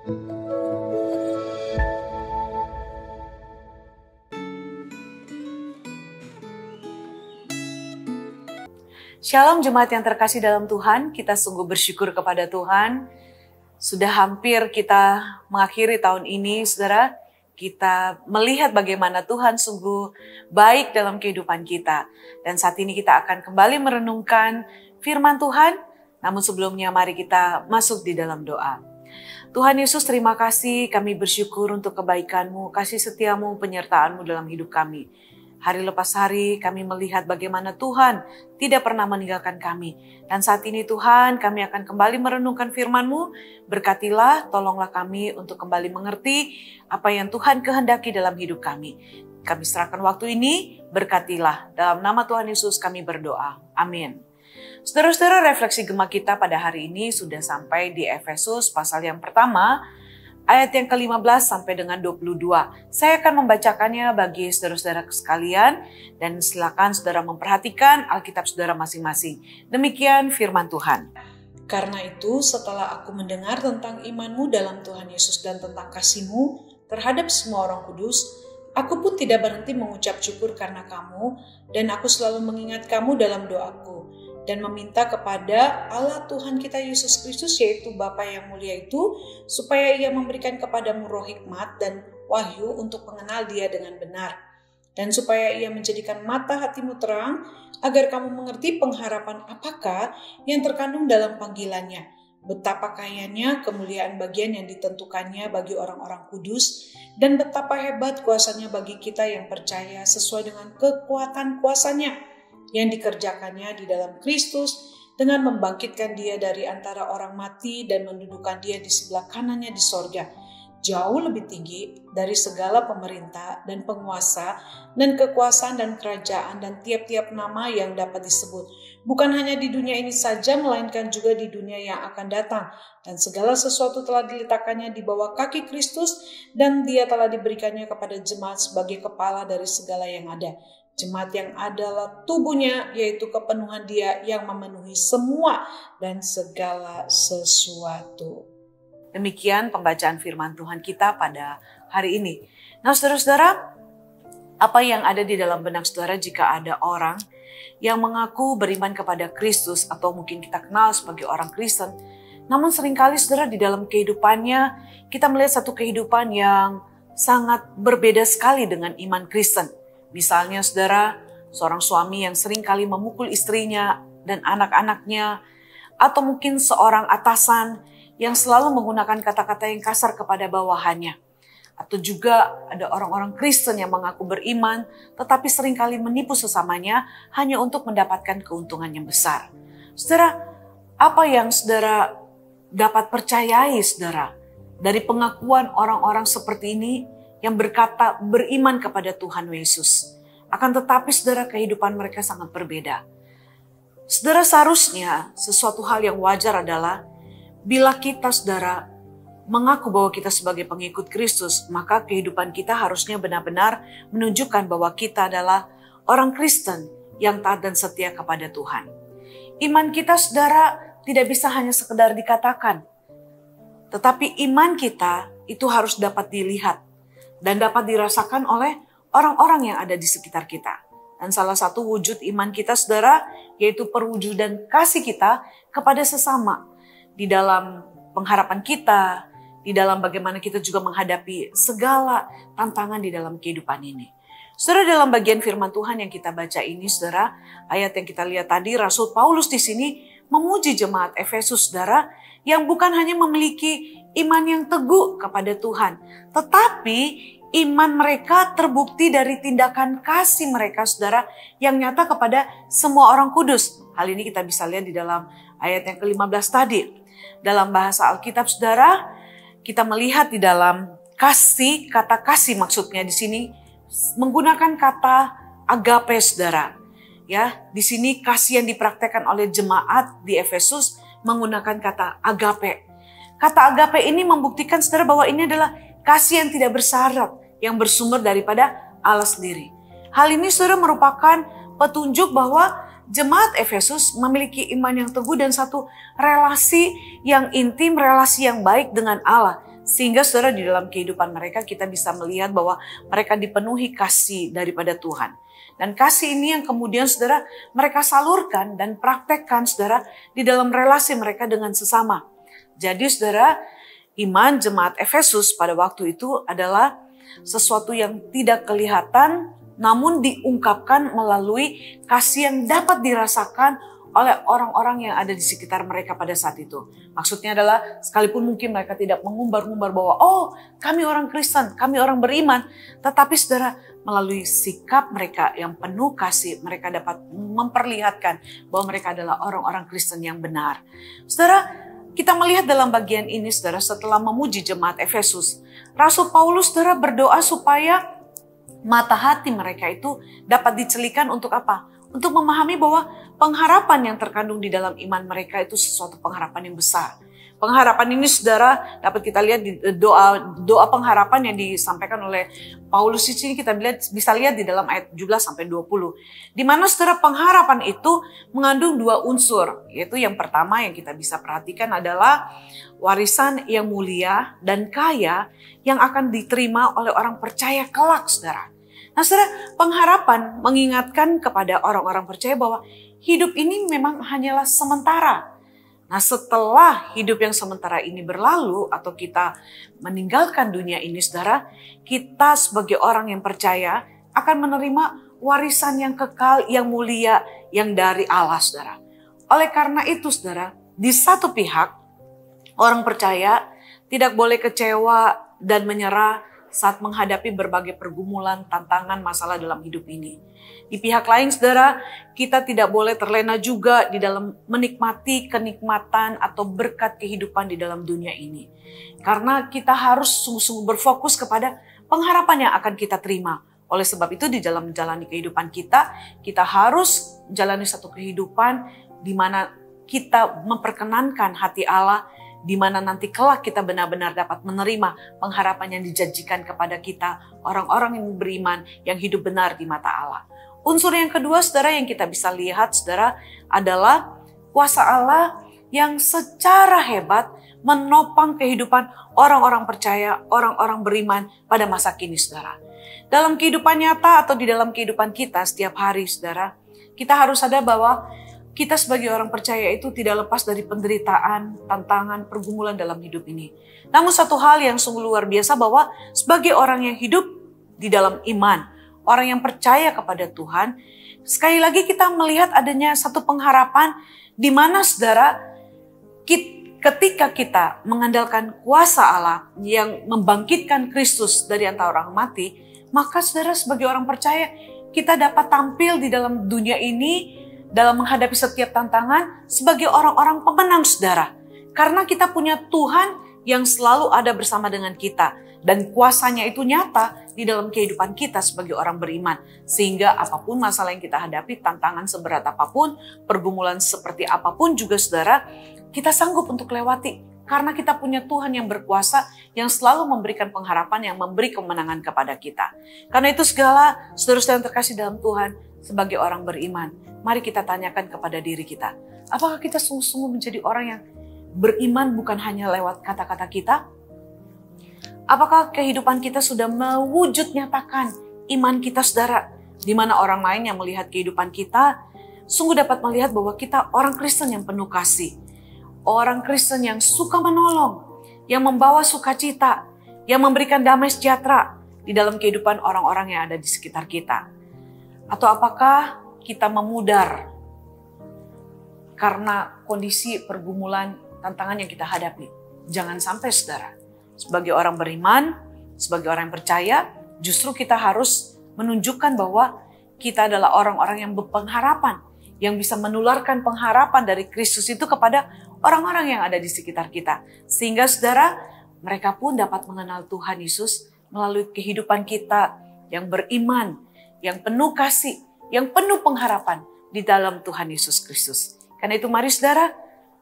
Shalom jemaat yang terkasih dalam Tuhan, kita sungguh bersyukur kepada Tuhan. Sudah hampir kita mengakhiri tahun ini, saudara. Kita melihat bagaimana Tuhan sungguh baik dalam kehidupan kita. Dan saat ini kita akan kembali merenungkan firman Tuhan. Namun sebelumnya mari kita masuk di dalam doa. Tuhan Yesus, terima kasih, kami bersyukur untuk kebaikan-Mu, kasih setia-Mu, penyertaan-Mu dalam hidup kami. Hari lepas hari kami melihat bagaimana Tuhan tidak pernah meninggalkan kami. Dan saat ini Tuhan, kami akan kembali merenungkan firman-Mu. Berkatilah, tolonglah kami untuk kembali mengerti apa yang Tuhan kehendaki dalam hidup kami. Kami serahkan waktu ini, berkatilah. Dalam nama Tuhan Yesus kami berdoa. Amin. Saudara-saudara, refleksi Gema kita pada hari ini sudah sampai di Efesus pasal yang pertama, ayat yang ke-15 sampai dengan 22. Saya akan membacakannya bagi saudara-saudara sekalian dan silakan saudara memperhatikan Alkitab saudara masing-masing. Demikian firman Tuhan. Karena itu setelah aku mendengar tentang imanmu dalam Tuhan Yesus dan tentang kasihmu terhadap semua orang kudus, aku pun tidak berhenti mengucap syukur karena kamu dan aku selalu mengingat kamu dalam doaku. Dan meminta kepada Allah Tuhan kita Yesus Kristus, yaitu Bapa yang mulia itu, supaya Ia memberikan kepadamu roh hikmat dan wahyu untuk mengenal Dia dengan benar. Dan supaya Ia menjadikan mata hatimu terang, agar kamu mengerti pengharapan apakah yang terkandung dalam panggilannya, betapa kayanya kemuliaan bagian yang ditentukannya bagi orang-orang kudus, dan betapa hebat kuasanya bagi kita yang percaya sesuai dengan kekuatan kuasanya yang dikerjakannya di dalam Kristus dengan membangkitkan Dia dari antara orang mati dan mendudukan Dia di sebelah kanannya di sorga, jauh lebih tinggi dari segala pemerintah dan penguasa dan kekuasaan dan kerajaan dan tiap-tiap nama yang dapat disebut, bukan hanya di dunia ini saja melainkan juga di dunia yang akan datang. Dan segala sesuatu telah diletakkannya di bawah kaki Kristus dan Dia telah diberikannya kepada jemaat sebagai kepala dari segala yang ada. Jemaat yang adalah tubuhnya, yaitu kepenuhan Dia yang memenuhi semua dan segala sesuatu. Demikian pembacaan firman Tuhan kita pada hari ini. Nah saudara-saudara, apa yang ada di dalam benak saudara jika ada orang yang mengaku beriman kepada Kristus atau mungkin kita kenal sebagai orang Kristen, namun seringkali saudara di dalam kehidupannya kita melihat satu kehidupan yang sangat berbeda sekali dengan iman Kristen. Misalnya saudara, seorang suami yang sering kali memukul istrinya dan anak-anaknya, atau mungkin seorang atasan yang selalu menggunakan kata-kata yang kasar kepada bawahannya. Atau juga ada orang-orang Kristen yang mengaku beriman, tetapi sering kali menipu sesamanya hanya untuk mendapatkan keuntungan yang besar. Saudara, apa yang saudara dapat percayai saudara dari pengakuan orang-orang seperti ini yang berkata beriman kepada Tuhan Yesus? Akan tetapi saudara, kehidupan mereka sangat berbeda. Saudara, seharusnya sesuatu hal yang wajar adalah bila kita saudara mengaku bahwa kita sebagai pengikut Kristus, maka kehidupan kita harusnya benar-benar menunjukkan bahwa kita adalah orang Kristen yang taat dan setia kepada Tuhan. Iman kita saudara tidak bisa hanya sekedar dikatakan, tetapi iman kita itu harus dapat dilihat dan dapat dirasakan oleh orang-orang yang ada di sekitar kita. Dan salah satu wujud iman kita saudara, yaitu perwujudan kasih kita kepada sesama. Di dalam pengharapan kita, di dalam bagaimana kita juga menghadapi segala tantangan di dalam kehidupan ini. Saudara, dalam bagian firman Tuhan yang kita baca ini saudara, ayat yang kita lihat tadi, Rasul Paulus di sini memuji jemaat Efesus saudara, yang bukan hanya memiliki iman yang teguh kepada Tuhan, tetapi iman mereka terbukti dari tindakan kasih mereka saudara yang nyata kepada semua orang kudus. Hal ini kita bisa lihat di dalam ayat yang ke-15 tadi. Dalam bahasa Alkitab saudara, kita melihat di dalam kasih, kata kasih maksudnya di sini menggunakan kata agape saudara. Ya, di sini kasih yang dipraktekkan oleh jemaat di Efesus menggunakan kata agape. Kata agape ini membuktikan saudara bahwa ini adalah kasih yang tidak bersyarat, yang bersumber daripada Allah sendiri. Hal ini saudara merupakan petunjuk bahwa jemaat Efesus memiliki iman yang teguh dan satu relasi yang intim, relasi yang baik dengan Allah. Sehingga saudara di dalam kehidupan mereka kita bisa melihat bahwa mereka dipenuhi kasih daripada Tuhan. Dan kasih ini yang kemudian saudara mereka salurkan dan praktekkan saudara di dalam relasi mereka dengan sesama. Jadi saudara, iman jemaat Efesus pada waktu itu adalah sesuatu yang tidak kelihatan namun diungkapkan melalui kasih yang dapat dirasakan oleh orang-orang yang ada di sekitar mereka pada saat itu. Maksudnya adalah sekalipun mungkin mereka tidak mengumbar-ngumbar bahwa kami orang Kristen, kami orang beriman. Tetapi saudara melalui sikap mereka yang penuh kasih mereka dapat memperlihatkan bahwa mereka adalah orang-orang Kristen yang benar. Saudara, kita melihat dalam bagian ini saudara setelah memuji jemaat Efesus. Rasul Paulus saudara berdoa supaya mata hati mereka itu dapat dicelikan untuk apa? Untuk memahami bahwa pengharapan yang terkandung di dalam iman mereka itu sesuatu pengharapan yang besar. Pengharapan ini saudara dapat kita lihat di doa pengharapan yang disampaikan oleh Paulus di sini kita bisa lihat di dalam ayat 17 sampai 20. Di mana saudara pengharapan itu mengandung dua unsur, yaitu yang pertama yang kita bisa perhatikan adalah warisan yang mulia dan kaya yang akan diterima oleh orang percaya kelak saudara. Nah saudara, pengharapan mengingatkan kepada orang-orang percaya bahwa hidup ini memang hanyalah sementara. Nah setelah hidup yang sementara ini berlalu atau kita meninggalkan dunia ini saudara, kita sebagai orang yang percaya akan menerima warisan yang kekal, yang mulia, yang dari Allah saudara. Oleh karena itu saudara, di satu pihak orang percaya tidak boleh kecewa dan menyerah saat menghadapi berbagai pergumulan, tantangan, masalah dalam hidup ini. Di pihak lain saudara, kita tidak boleh terlena juga di dalam menikmati kenikmatan atau berkat kehidupan di dalam dunia ini. Karena kita harus sungguh-sungguh berfokus kepada pengharapan yang akan kita terima. Oleh sebab itu di dalam menjalani kehidupan kita harus menjalani satu kehidupan di mana kita memperkenankan hati Allah, di mana nanti kelak kita benar-benar dapat menerima pengharapan yang dijanjikan kepada kita, orang-orang yang beriman, yang hidup benar di mata Allah. Unsur yang kedua, saudara, yang kita bisa lihat, saudara, adalah kuasa Allah yang secara hebat menopang kehidupan orang-orang percaya, orang-orang beriman pada masa kini, saudara. Dalam kehidupan nyata atau di dalam kehidupan kita setiap hari, saudara, kita harus sadar bahwa kita sebagai orang percaya itu tidak lepas dari penderitaan, tantangan, pergumulan dalam hidup ini. Namun satu hal yang sungguh luar biasa bahwa sebagai orang yang hidup di dalam iman, orang yang percaya kepada Tuhan, sekali lagi kita melihat adanya satu pengharapan di mana saudara, ketika kita mengandalkan kuasa Allah yang membangkitkan Kristus dari antara orang mati, maka saudara sebagai orang percaya kita dapat tampil di dalam dunia ini dalam menghadapi setiap tantangan sebagai orang-orang pemenang saudara. Karena kita punya Tuhan yang selalu ada bersama dengan kita. Dan kuasanya itu nyata di dalam kehidupan kita sebagai orang beriman. Sehingga apapun masalah yang kita hadapi, tantangan seberat apapun, pergumulan seperti apapun juga saudara, kita sanggup untuk lewati. Karena kita punya Tuhan yang berkuasa, yang selalu memberikan pengharapan, yang memberi kemenangan kepada kita. Karena itu segala saudara-saudara yang terkasih dalam Tuhan, sebagai orang beriman, mari kita tanyakan kepada diri kita. Apakah kita sungguh-sungguh menjadi orang yang beriman bukan hanya lewat kata-kata kita? Apakah kehidupan kita sudah mewujud nyatakan iman kita saudara? Di mana orang lain yang melihat kehidupan kita, sungguh dapat melihat bahwa kita orang Kristen yang penuh kasih. Orang Kristen yang suka menolong, yang membawa sukacita, yang memberikan damai sejahtera di dalam kehidupan orang-orang yang ada di sekitar kita. Atau apakah kita memudar karena kondisi pergumulan tantangan yang kita hadapi? Jangan sampai saudara, sebagai orang beriman, sebagai orang yang percaya, justru kita harus menunjukkan bahwa kita adalah orang-orang yang berpengharapan, yang bisa menularkan pengharapan dari Kristus itu kepada orang-orang yang ada di sekitar kita. Sehingga saudara, mereka pun dapat mengenal Tuhan Yesus melalui kehidupan kita yang beriman, yang penuh kasih, yang penuh pengharapan di dalam Tuhan Yesus Kristus. Karena itu mari saudara,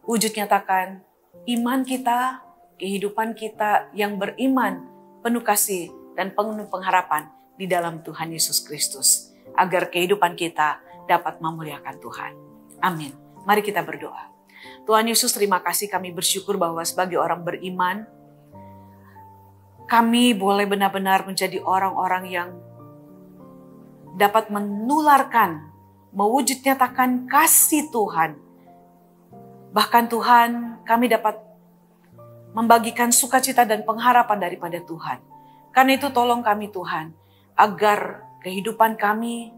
wujud nyatakan iman kita, kehidupan kita yang beriman, penuh kasih dan penuh pengharapan di dalam Tuhan Yesus Kristus. Agar kehidupan kita dapat memuliakan Tuhan. Amin. Mari kita berdoa. Tuhan Yesus, terima kasih, kami bersyukur bahwa sebagai orang beriman, kami boleh benar-benar menjadi orang-orang yang dapat menularkan, mewujud nyatakan kasih Tuhan. Bahkan Tuhan, kami dapat membagikan sukacita dan pengharapan daripada Tuhan. Karena itu tolong kami Tuhan, agar kehidupan kami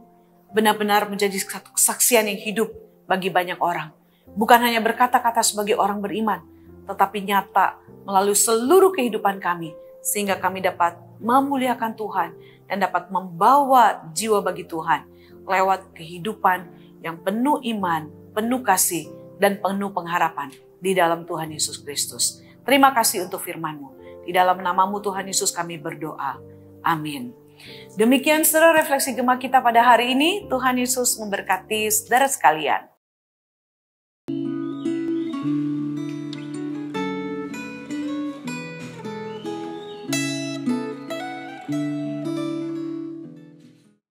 benar-benar menjadi kesaksian yang hidup bagi banyak orang. Bukan hanya berkata-kata sebagai orang beriman, tetapi nyata melalui seluruh kehidupan kami, sehingga kami dapat memuliakan Tuhan dan dapat membawa jiwa bagi Tuhan lewat kehidupan yang penuh iman, penuh kasih, dan penuh pengharapan di dalam Tuhan Yesus Kristus. Terima kasih untuk firman-Mu. Di dalam nama-Mu Tuhan Yesus kami berdoa. Amin. Demikian saudara refleksi Gema kita pada hari ini. Tuhan Yesus memberkati saudara sekalian.